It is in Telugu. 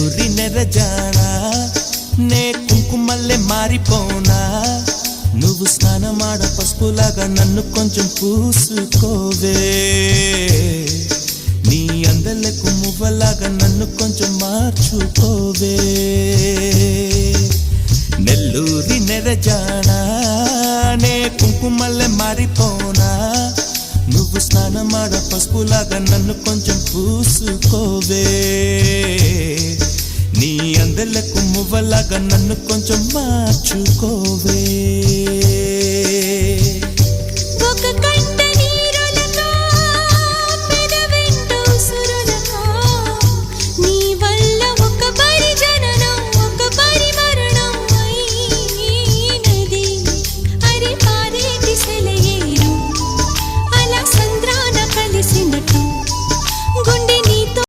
నెల్లూరి నెరజానా నే కుంకుమల్లే మారిపోనా నువ్వు స్నానమాడ పసుపులాగా నన్ను కొంచెం పూసుకోవే నీ అందలకు మువ్వలాగా నన్ను కొంచెం మార్చుకోవే నెల్లూరి నెరజానా నే కుంకుమల్లే మారిపోనా నువ్వు స్నానమాడ పసుపులాగా నన్ను కొంచెం పూసుకోవే నీ అందలకు మువ్వలాగా నన్ను కొంచెం మార్చుకోవే